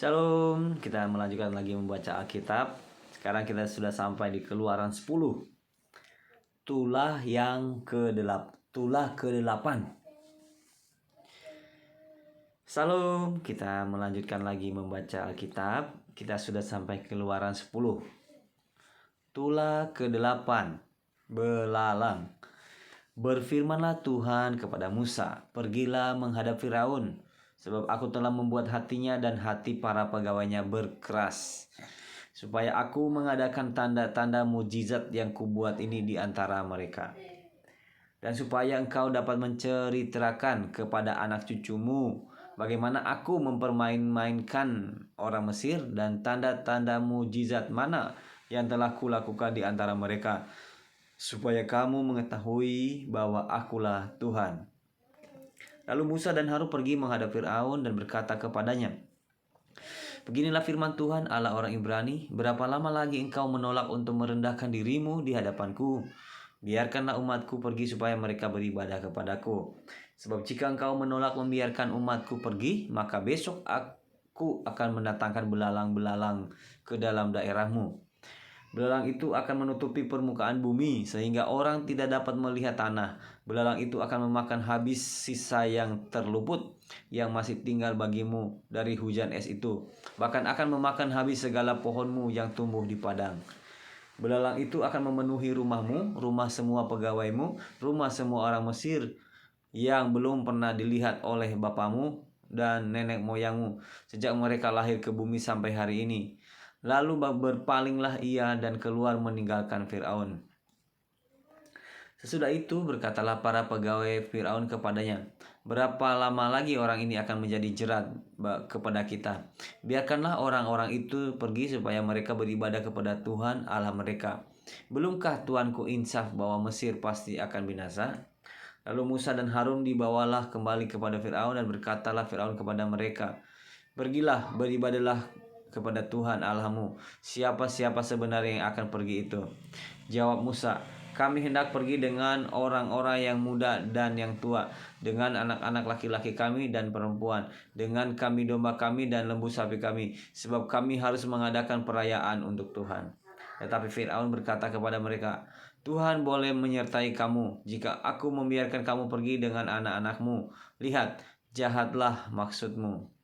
Shalom, kita melanjutkan lagi membaca Alkitab. Sekarang kita sudah sampai di Keluaran 10. Tulah ke-8. Shalom, kita melanjutkan lagi membaca Alkitab. Kita sudah sampai Keluaran 10. Tulah ke-8. Belalang. Berfirmanlah Tuhan kepada Musa, "Pergilah menghadap Firaun, sebab aku telah membuat hatinya dan hati para pegawainya berkeras, supaya aku mengadakan tanda-tanda mujizat yang kubuat ini di antara mereka. Dan supaya engkau dapat menceritakan kepada anak cucumu bagaimana aku mempermain-mainkan orang Mesir dan tanda-tanda mujizat mana yang telah kulakukan di antara mereka, supaya kamu mengetahui bahwa akulah Tuhan." Lalu Musa dan Harun pergi menghadap Firaun dan berkata kepadanya, "Beginilah firman Tuhan Allah orang Ibrani, berapa lama lagi engkau menolak untuk merendahkan dirimu di hadapanku? Biarkanlah umatku pergi supaya mereka beribadah kepadaku. Sebab jika engkau menolak membiarkan umatku pergi, maka besok aku akan mendatangkan belalang-belalang ke dalam daerahmu. Belalang itu akan menutupi permukaan bumi sehingga orang tidak dapat melihat tanah. Belalang itu akan memakan habis sisa yang terluput yang masih tinggal bagimu dari hujan es itu. Bahkan akan memakan habis segala pohonmu yang tumbuh di padang. Belalang itu akan memenuhi rumahmu, rumah semua pegawaimu, rumah semua orang Mesir yang belum pernah dilihat oleh bapamu dan nenek moyangmu sejak mereka lahir ke bumi sampai hari ini." Lalu berpalinglah ia dan keluar meninggalkan Firaun. Sesudah itu berkatalah para pegawai Firaun kepadanya, "Berapa lama lagi orang ini akan menjadi jerat kepada kita? Biarkanlah orang-orang itu pergi supaya mereka beribadah kepada Tuhan Allah mereka. Belumkah Tuanku insaf bahwa Mesir pasti akan binasa?" Lalu Musa dan Harun dibawalah kembali kepada Firaun dan berkatalah Firaun kepada mereka, "Pergilah, beribadahlah kepada Tuhan Allahmu. Siapa-siapa sebenarnya yang akan pergi itu?" Jawab Musa, "Kami hendak pergi dengan orang-orang yang muda dan yang tua, dengan anak-anak laki-laki kami dan perempuan, dengan kambing domba kami dan lembu sapi kami, sebab kami harus mengadakan perayaan untuk Tuhan." Tetapi Firaun berkata kepada mereka, "Tuhan boleh menyertai kamu jika aku membiarkan kamu pergi dengan anak-anakmu. Lihat, jahatlah maksudmu.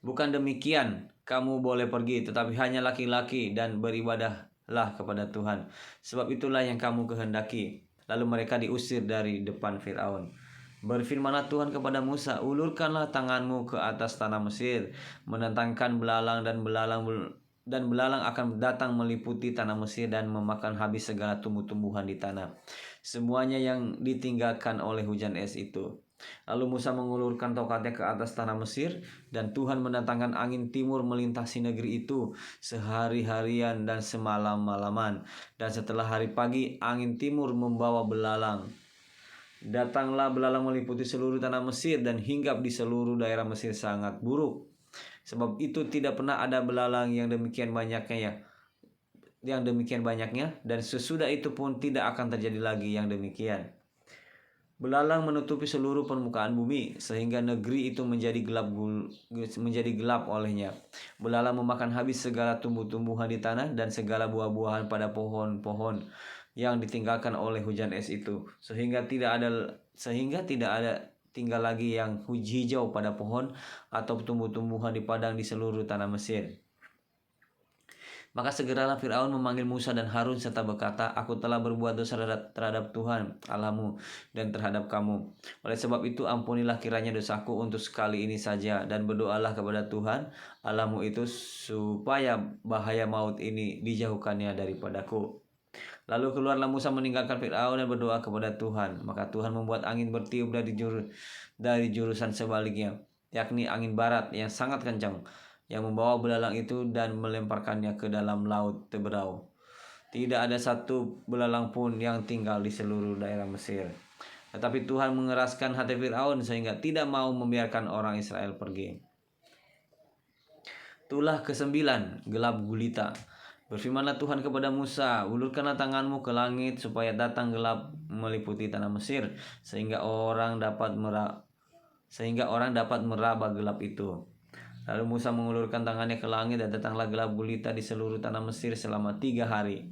Bukan demikian, kamu boleh pergi, tetapi hanya laki-laki, dan beribadahlah kepada Tuhan. Sebab itulah yang kamu kehendaki." Lalu mereka diusir dari depan Firaun. Berfirmanlah Tuhan kepada Musa, "Ulurkanlah tanganmu ke atas tanah Mesir, menentangkan belalang, dan belalang akan datang meliputi tanah Mesir dan memakan habis segala tumbuh-tumbuhan di tanah, semuanya yang ditinggalkan oleh hujan es itu." Lalu Musa mengulurkan tongkatnya ke atas tanah Mesir, dan Tuhan mendatangkan angin timur melintasi negeri itu sehari-harian dan semalam-malaman. Dan setelah hari pagi, angin timur membawa belalang. Datanglah belalang meliputi seluruh tanah Mesir dan hinggap di seluruh daerah Mesir sangat buruk. Sebab itu tidak pernah ada belalang yang demikian banyaknya, dan sesudah itu pun tidak akan terjadi lagi yang demikian. Belalang menutupi seluruh permukaan bumi sehingga negeri itu menjadi gelap olehnya. Belalang memakan habis segala tumbuh-tumbuhan di tanah dan segala buah-buahan pada pohon-pohon yang ditinggalkan oleh hujan es itu, sehingga tidak ada tinggal lagi yang hijau pada pohon atau tumbuh-tumbuhan di padang di seluruh tanah Mesir. Maka segeralah Firaun memanggil Musa dan Harun serta berkata, "Aku telah berbuat dosa terhadap Tuhan Allahmu dan terhadap kamu. Oleh sebab itu ampunilah kiranya dosaku untuk sekali ini saja, dan berdoalah kepada Tuhan Allahmu itu supaya bahaya maut ini dijauhkannya daripadaku." Lalu keluarlah Musa meninggalkan Firaun dan berdoa kepada Tuhan. Maka Tuhan membuat angin bertiup dari jurusan sebaliknya, yakni angin barat yang sangat kencang, yang membawa belalang itu dan melemparkannya ke dalam laut Teberau. Tidak ada satu belalang pun yang tinggal di seluruh daerah Mesir. Tetapi Tuhan mengeraskan hati Firaun sehingga tidak mau membiarkan orang Israel pergi. Tulah ke-9, gelap gulita. Berfirmanlah Tuhan kepada Musa, "Ulurkanlah tanganmu ke langit supaya datang gelap meliputi tanah Mesir, sehingga orang dapat meraba gelap itu." Lalu Musa mengulurkan tangannya ke langit dan datanglah gelap gulita di seluruh tanah Mesir selama 3 hari.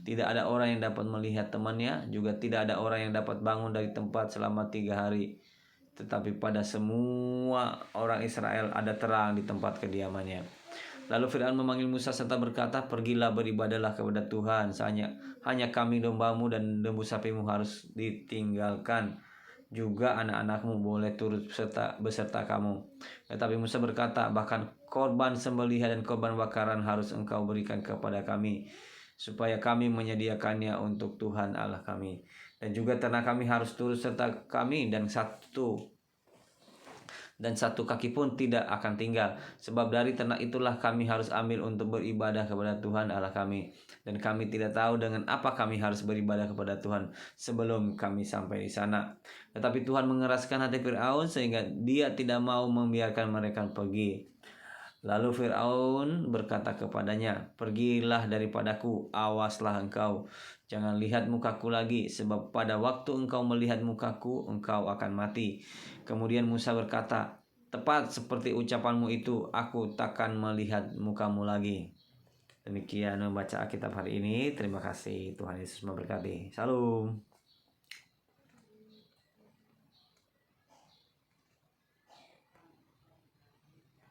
Tidak ada orang yang dapat melihat temannya, juga tidak ada orang yang dapat bangun dari tempat selama 3 hari. Tetapi pada semua orang Israel ada terang di tempat kediamannya. Lalu Fir'aun memanggil Musa serta berkata, pergilah beribadahlah kepada Tuhan. Hanya kambing dombamu dan lembu sapimu harus ditinggalkan. Juga anak-anakmu boleh turut beserta kamu. Tetapi Musa berkata, bahkan korban sembelihan dan korban bakaran harus engkau berikan kepada kami, supaya kami menyediakannya untuk Tuhan Allah kami. Dan juga ternak kami harus turut serta kami, dan satu kaki pun tidak akan tinggal. Sebab dari ternak itulah kami harus ambil untuk beribadah kepada Tuhan Allah kami. Dan kami tidak tahu dengan apa kami harus beribadah kepada Tuhan sebelum kami sampai di sana. Tetapi Tuhan mengeraskan hati Fir'aun sehingga dia tidak mau membiarkan mereka pergi. Lalu Fir'aun berkata kepadanya, pergilah daripadaku, awaslah engkau. Jangan lihat mukaku lagi, sebab pada waktu engkau melihat mukaku, engkau akan mati. Kemudian Musa berkata, tepat seperti ucapanmu itu, aku takkan melihat mukamu lagi. Demikian membaca Alkitab hari ini. Terima kasih, Tuhan Yesus memberkati. Salam.